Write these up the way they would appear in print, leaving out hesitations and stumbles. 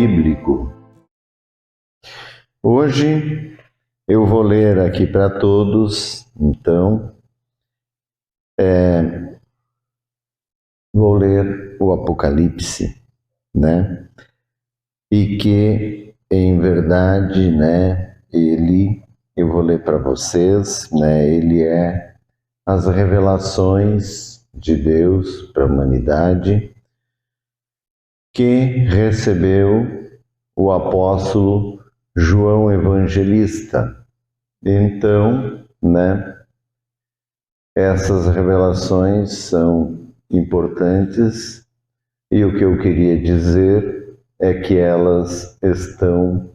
bíblico. Hoje eu vou ler aqui para todos, então, vou ler o Apocalipse, né? E que, em verdade, né, eu vou ler para vocês, né, ele é as revelações de Deus para a humanidade que recebeu o apóstolo João Evangelista. Então, né, essas revelações são importantes e o que eu queria dizer é que elas estão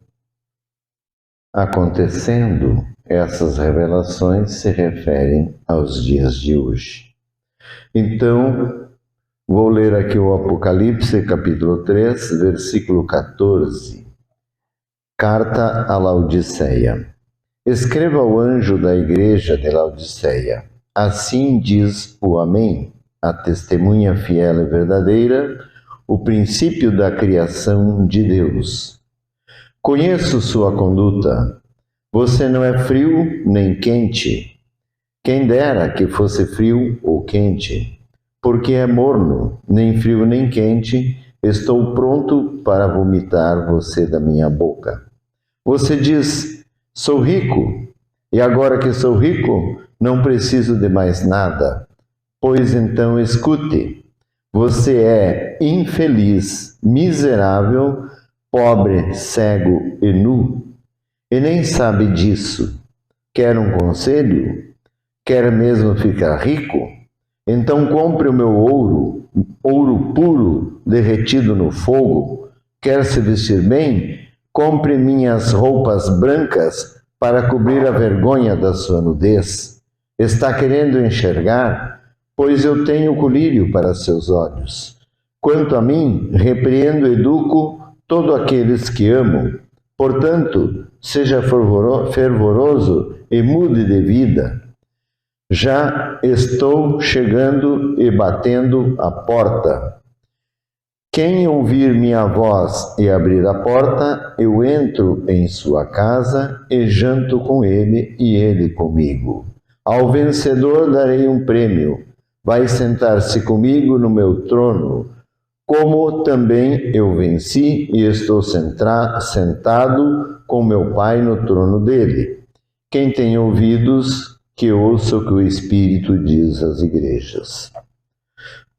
acontecendo. Essas revelações se referem aos dias de hoje. Então, vou ler aqui o Apocalipse, capítulo 3, versículo 14. Carta a Laodiceia. Escreva ao anjo da igreja de Laodiceia. Assim diz o Amém, a testemunha fiel e verdadeira, o princípio da criação de Deus. Conheço sua conduta. Você não é frio nem quente. Quem dera que fosse frio ou quente. Porque é morno, nem frio nem quente, estou pronto para vomitar você da minha boca. Você diz, sou rico, e agora que sou rico, não preciso de mais nada. Pois então escute, você é infeliz, miserável, pobre, cego e nu, e nem sabe disso. Quer um conselho? Quer mesmo ficar rico? Então compre o meu ouro, ouro puro, derretido no fogo. Quer se vestir bem? Compre minhas roupas brancas para cobrir a vergonha da sua nudez. Está querendo enxergar? Pois eu tenho colírio para seus olhos. Quanto a mim, repreendo e educo todos aqueles que amo. Portanto, seja fervoroso e mude de vida. Já estou chegando e batendo a porta. Quem ouvir minha voz e abrir a porta, eu entro em sua casa e janto com ele e ele comigo. Ao vencedor darei um prêmio. Vai sentar-se comigo no meu trono, como também eu venci e estou sentado com meu Pai no trono dele. Quem tem ouvidos, que ouça o que o Espírito diz às igrejas.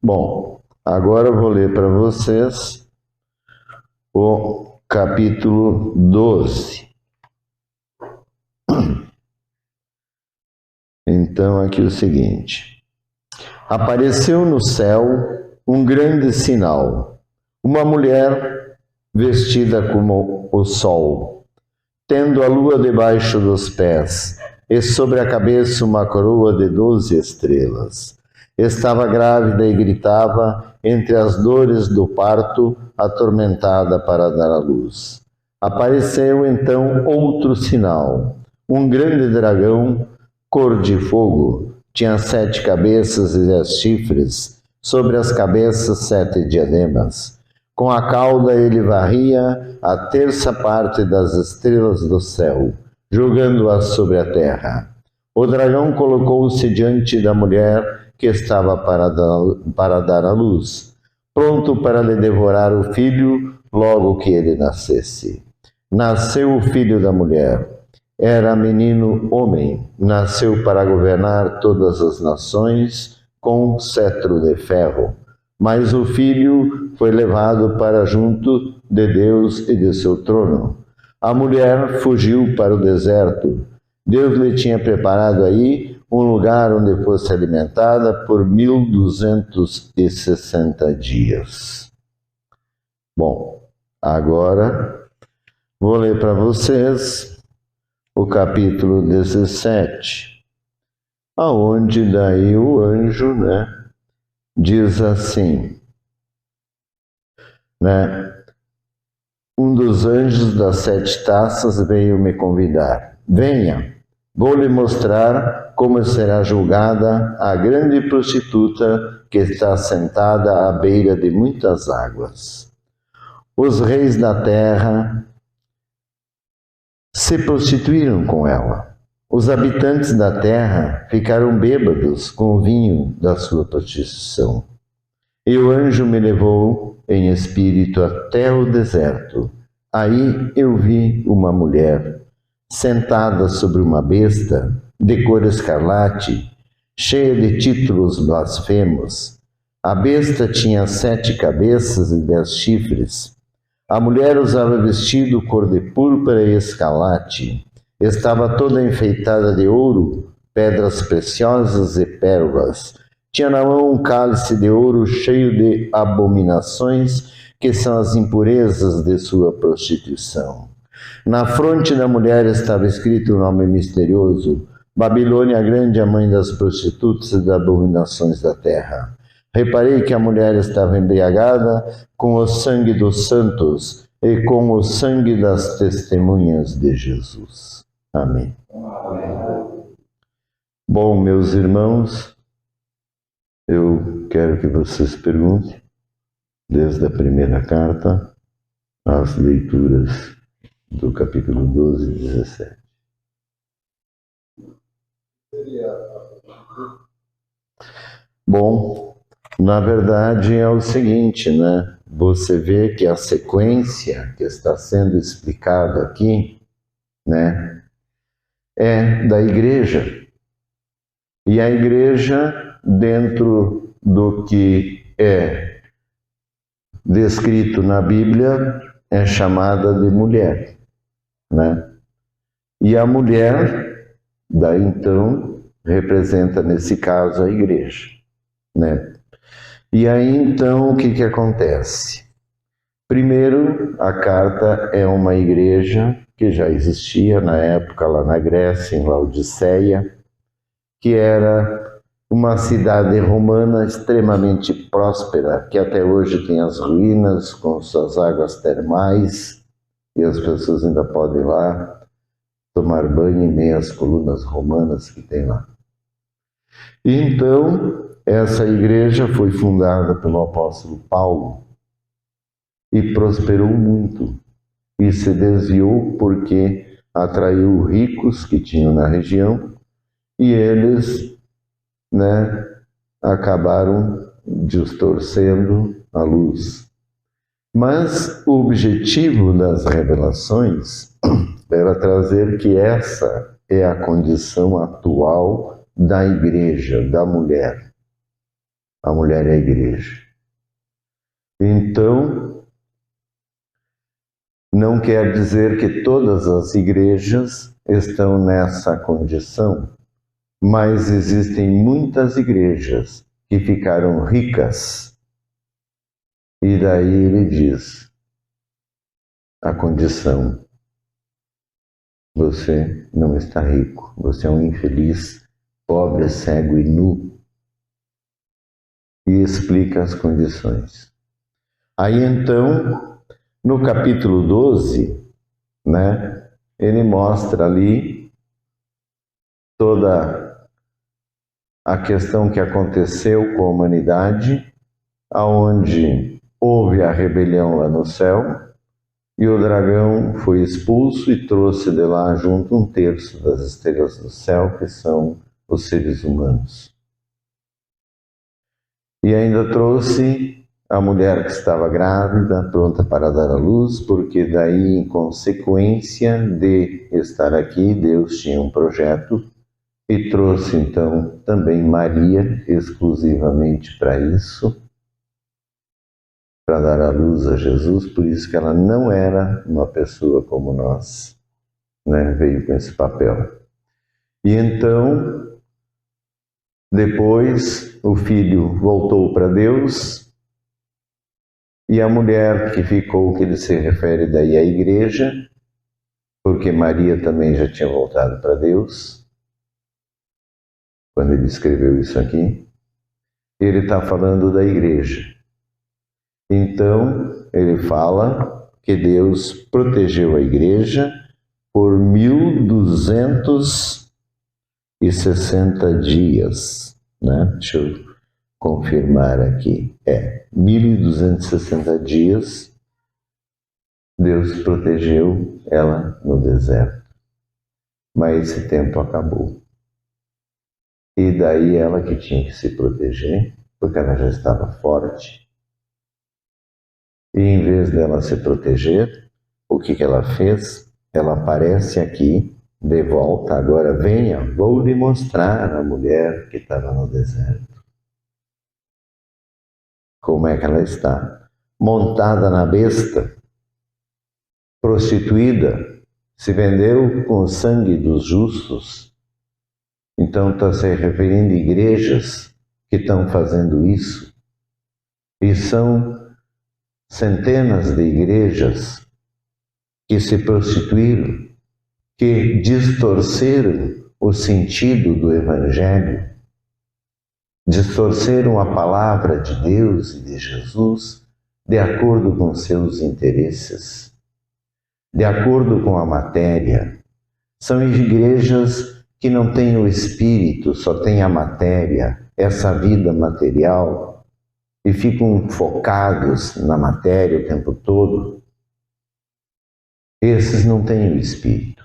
Bom, agora eu vou ler para vocês o capítulo 12. Então, aqui o seguinte. Apareceu no céu um grande sinal, uma mulher vestida como o sol, tendo a lua debaixo dos pés, e sobre a cabeça uma coroa de 12 estrelas. Estava grávida e gritava entre as dores do parto, atormentada para dar à luz. Apareceu então outro sinal, um grande dragão, cor de fogo, tinha 7 cabeças e 10 chifres, sobre as cabeças 7 diademas. Com a cauda ele varria a terça parte das estrelas do céu, jogando-as sobre a terra. O dragão colocou-se diante da mulher que estava para dar à luz, pronto para lhe devorar o filho logo que ele nascesse. Nasceu o filho da mulher. Era menino homem, nasceu para governar todas as nações com cetro de ferro. Mas o filho foi levado para junto de Deus e de seu trono. A mulher fugiu para o deserto. Deus lhe tinha preparado aí um lugar onde fosse alimentada por 1260 dias. Bom, agora vou ler para vocês o capítulo 17, aonde daí o anjo, diz assim, um dos anjos das 7 taças veio me convidar. Venha, vou lhe mostrar como será julgada a grande prostituta que está sentada à beira de muitas águas. Os reis da terra se prostituíram com ela. Os habitantes da terra ficaram bêbados com o vinho da sua prostituição. E o anjo me levou em espírito até o deserto. Aí eu vi uma mulher sentada sobre uma besta de cor escarlate, cheia de títulos blasfemos. A besta tinha 7 cabeças e 10 chifres. A mulher usava vestido cor de púrpura e escarlate. Estava toda enfeitada de ouro, pedras preciosas e pérolas. Tinha na mão um cálice de ouro cheio de abominações, que são as impurezas de sua prostituição. Na fronte da mulher estava escrito o nome misterioso: Babilônia Grande, a mãe das prostitutas e das abominações da terra. Reparei que a mulher estava embriagada com o sangue dos santos e com o sangue das testemunhas de Jesus. Amém. Bom, meus irmãos, eu quero que vocês perguntem, desde a primeira carta, as leituras do capítulo 12 e 17. Bom, na verdade é o seguinte, né? Você vê que a sequência que está sendo explicada aqui, né, é da igreja. E a igreja, dentro do que é descrito na Bíblia, é chamada de mulher, né? E a mulher, daí então, representa nesse caso a igreja, né? E aí então o que acontece? Primeiro, a carta é uma igreja que já existia na época lá na Grécia, em Laodiceia, que era uma cidade romana extremamente próspera, que até hoje tem as ruínas com suas águas termais, e as pessoas ainda podem ir lá tomar banho em meio às colunas romanas que tem lá. E então, essa igreja foi fundada pelo apóstolo Paulo e prosperou muito, e se desviou porque atraiu ricos que tinham na região, e eles, né, acabaram distorcendo a luz. Mas o objetivo das revelações era trazer que essa é a condição atual da igreja, da mulher. A mulher é a igreja. Então, não quer dizer que todas as igrejas estão nessa condição, mas existem muitas igrejas que ficaram ricas. E daí ele diz a condição: você não está rico, você é um infeliz, pobre, cego e nu. E explica as condições. Aí então, no capítulo 12, né, ele mostra ali toda a questão que aconteceu com a humanidade, aonde houve a rebelião lá no céu, e o dragão foi expulso e trouxe de lá junto 1/3 das estrelas do céu, que são os seres humanos. E ainda trouxe a mulher que estava grávida, pronta para dar à luz, porque daí, em consequência de estar aqui, Deus tinha um projeto, e trouxe então também Maria, exclusivamente para isso, para dar à luz a Jesus. Por isso que ela não era uma pessoa como nós, né? Veio com esse papel. E então, depois, o filho voltou para Deus, e a mulher que ficou, que ele se refere daí à igreja, porque Maria também já tinha voltado para Deus, quando ele escreveu isso aqui, ele está falando da igreja. Então, ele fala que Deus protegeu a igreja por 1260 dias, né? Deixa eu confirmar aqui. 1260 dias Deus protegeu ela no deserto. Mas esse tempo acabou. E daí ela que tinha que se proteger, porque ela já estava forte. E em vez dela se proteger, o que ela fez? Ela aparece aqui, de volta, agora venha, vou lhe mostrar a mulher que estava no deserto. Como é que ela está? Montada na besta, prostituída, se vendeu com o sangue dos justos. Então está se referindo a igrejas que estão fazendo isso. E são centenas de igrejas que se prostituíram, que distorceram o sentido do Evangelho, distorceram a palavra de Deus e de Jesus de acordo com seus interesses, de acordo com a matéria. São igrejas que não têm o espírito, só têm a matéria, essa vida material, e ficam focados na matéria o tempo todo. Esses não têm o espírito.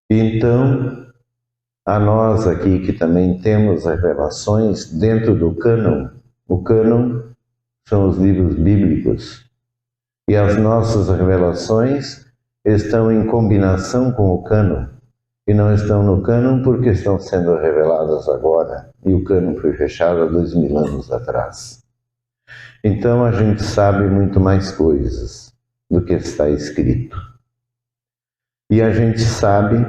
Então, a nós aqui que também temos revelações dentro do cânon, o cânon são os livros bíblicos, e as nossas revelações estão em combinação com o cânon, e não estão no cânon porque estão sendo reveladas agora, e o cânon foi fechado há 2000 anos atrás. Então a gente sabe muito mais coisas do que está escrito. E a gente sabe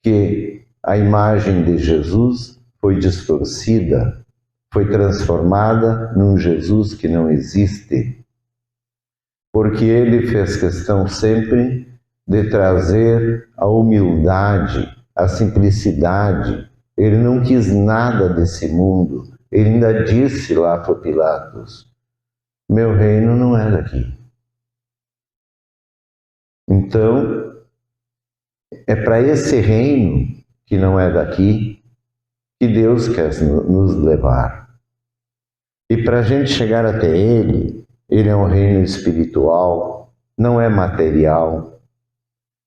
que a imagem de Jesus foi distorcida, foi transformada num Jesus que não existe, porque ele fez questão sempre de trazer a humildade, a simplicidade. Ele não quis nada desse mundo. Ele ainda disse lá para Pilatos: meu reino não é daqui. Então, é para esse reino que não é daqui que Deus quer nos levar. E para a gente chegar até Ele, Ele é um reino espiritual, não é material.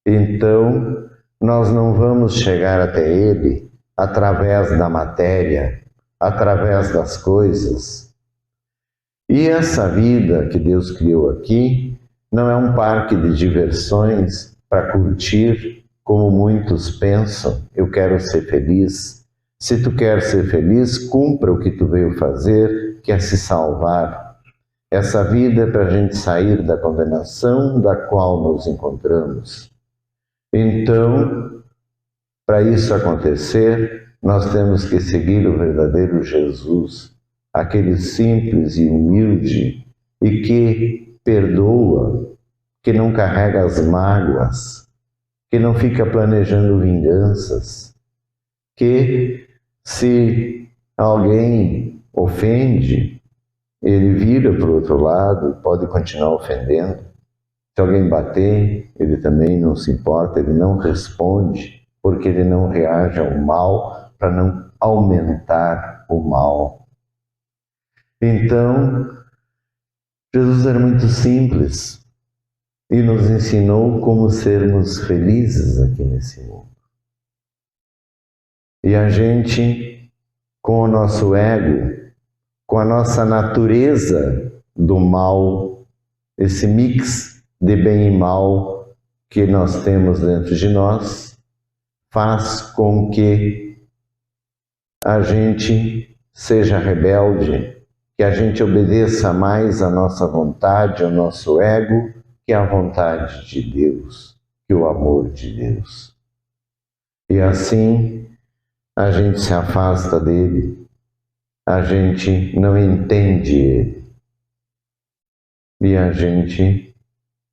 Então, nós não vamos chegar até Ele através da matéria, através das coisas. E essa vida que Deus criou aqui não é um parque de diversões para curtir, como muitos pensam, eu quero ser feliz. Se tu quer ser feliz, cumpra o que tu veio fazer, que é se salvar. Essa vida é para a gente sair da condenação da qual nos encontramos. Então, para isso acontecer, nós temos que seguir o verdadeiro Jesus, aquele simples e humilde e que perdoa, que não carrega as mágoas, que não fica planejando vinganças, que se alguém ofende, ele vira para o outro lado e pode continuar ofendendo. Se alguém bater, ele também não se importa, ele não responde, porque ele não reage ao mal para não aumentar o mal. Então, Jesus era muito simples e nos ensinou como sermos felizes aqui nesse mundo. E a gente, com o nosso ego, com a nossa natureza do mal, esse mix de bem e mal que nós temos dentro de nós, faz com que a gente seja rebelde, que a gente obedeça mais à nossa vontade, ao nosso ego, que à vontade de Deus, que o amor de Deus. E assim a gente se afasta dele, a gente não entende ele, e a gente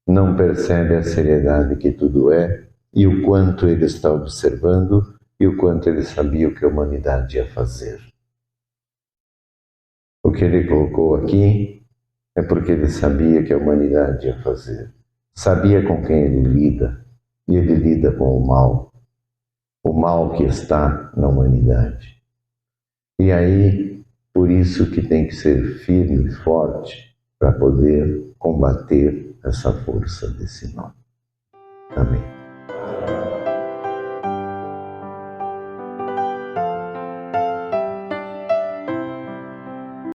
não percebe a seriedade que tudo é, e o quanto ele está observando, e o quanto ele sabia o que a humanidade ia fazer. O que ele colocou aqui é porque ele sabia que a humanidade ia fazer. Sabia com quem ele lida, e ele lida com o mal que está na humanidade. E aí, por isso que tem que ser firme e forte para poder combater essa força desse nome. Amém.